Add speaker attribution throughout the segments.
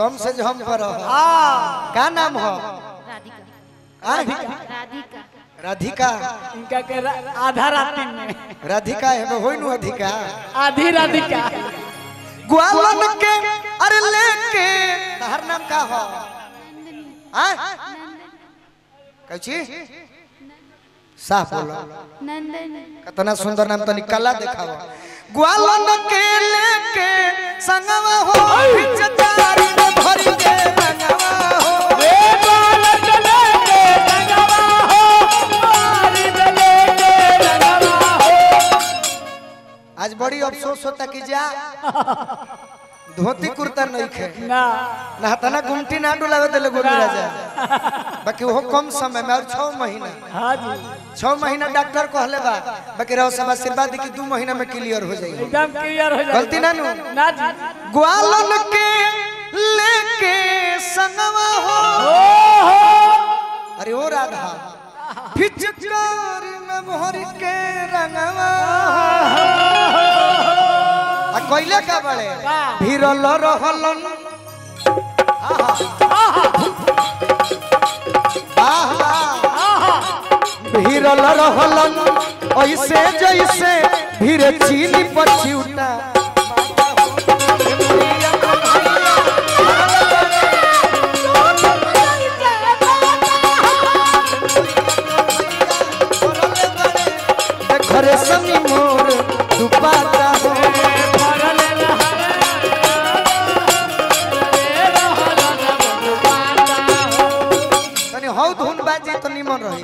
Speaker 1: सम से जो हम पर का नाम हो?
Speaker 2: राधिका।
Speaker 1: राधिका
Speaker 3: इनका के आधा राती में
Speaker 1: राधिका है होई नु अधिका
Speaker 3: आधी राधिका
Speaker 1: ग्वालन के अरे लेके तहर नाम का हो? कची साफ बोलो।
Speaker 2: नंदनी।
Speaker 1: कितना सुंदर नाम तो निकला देखाओ। ग्वालन के लेके संगवा हो पिचकारी में भरी के रंगवा हो
Speaker 3: वे ग्वालन के लेके संगवा हो मारी दे लेके रंगवा हो।
Speaker 1: आज बड़ी अफसोस होता कि जा धोती कुर्ता नहीं खे ना तना गुमटी ना डुलावे देले गोविंद राजा बाकी वो कम समय में और 6 महीना।
Speaker 3: हां जी
Speaker 1: 6 महीना डॉक्टर कहले बा बाकी रहो सब आशीर्वाद कि 2 महीना में क्लियर हो जाएगी।
Speaker 3: एकदम क्लियर हो जाए
Speaker 1: गलती ना नु
Speaker 3: ना जी।
Speaker 1: ग्वालन के लेके संगवा हो अरे ओ राधा पिचकारी में मोहरी के रंगवा आ कोइले का बड़े भीरल रहलन भीरल रहलन ऐसे जैसे भीरे चीनी पछिउटा घरे सनी मोर दुपाता हो तनी हौ धुन बाजी तो निमन रही।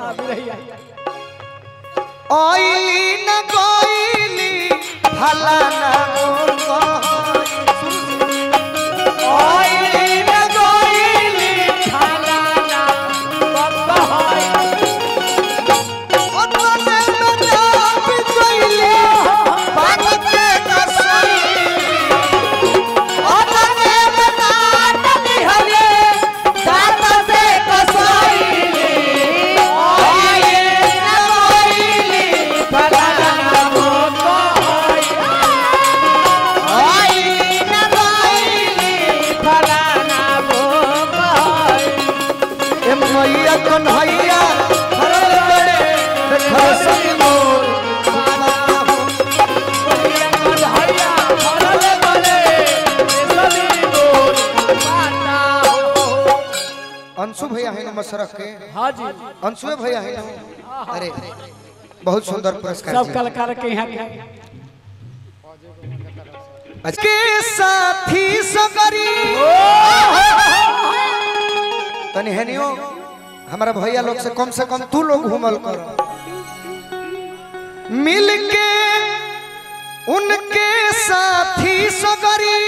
Speaker 1: ओइली न गोइली भला ना मोर ओइली न गोइली
Speaker 3: खाना ना बब्बा होय
Speaker 1: ओतने में जाप गइली बात के कसई ओतने में नाट निहले दात से कसई ओइली न गोइली भला ना मोर ओइली न गोइली
Speaker 3: भला ना बब्बा होय
Speaker 1: ए मैया कन्हैया हरल बड़े देखो सनी मोर
Speaker 3: कन्हैया भरल बड़े सनी मोर माता हो।
Speaker 1: अंशु भैया है मशरफ के
Speaker 3: हां जी
Speaker 1: अंशु भैया है अरे बहुत सुंदर पुरस्कार
Speaker 3: सब
Speaker 1: जी।
Speaker 3: कलाकार के यहाँ के
Speaker 1: के साथी सगरी तनी हेनियो हमारा भैया लोग से कम तू लोग घूमल करो मिल के उनके साथी सगरी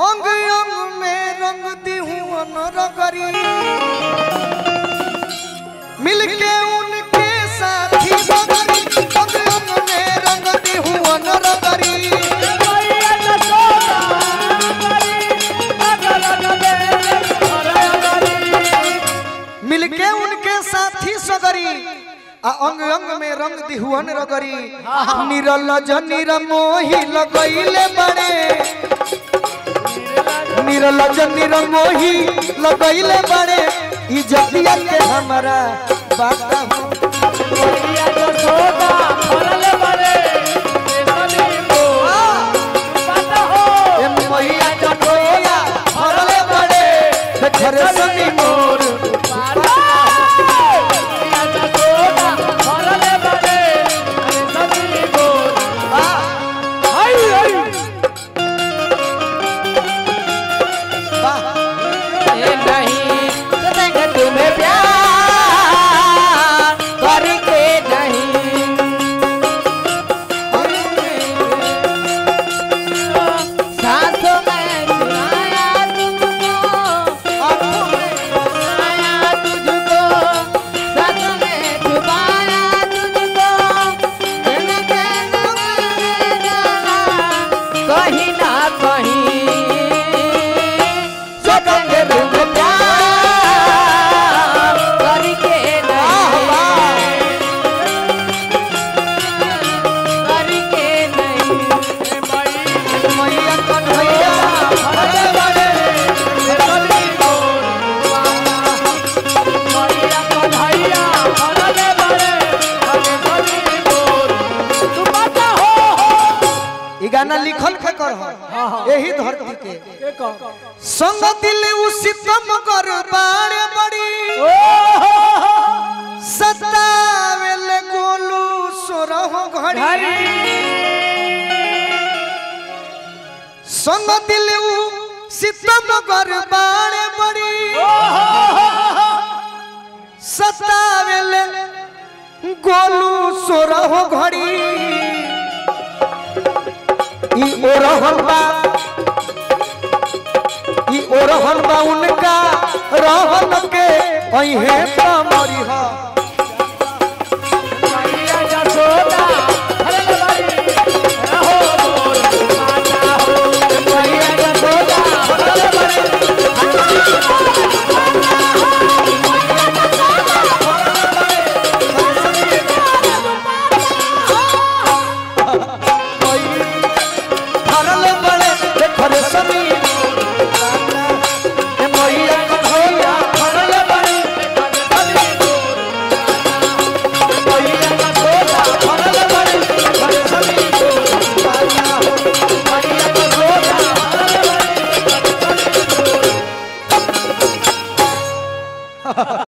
Speaker 1: अंग अंग में रंग दी हूँ रगरी मिल के उनके साथी सगरी अंग अंग में रंग दी हूँ रगरी मिलके उनके साथी सगरी आ अंग अंग में रंग दिहुअन रगरी निरलज निरमोही लगैले बड़े निरलज निरमोही लगैले बड़े इज्जतिया के हमारा बाता हो ए मैया कन्हैया भरले बड़े घरे सनी मोर
Speaker 2: सासों में सुनाया तुमको
Speaker 1: कर यही धरती के संग दिल उसितम कर बाड़े बड़ी सतावेल गोलू सोरह घड़ी संग दिल उसितम कर बाड़े बड़ी सतावेल गोलू सोरह घड़ी ई ओरहन बा उनका रहन के अहे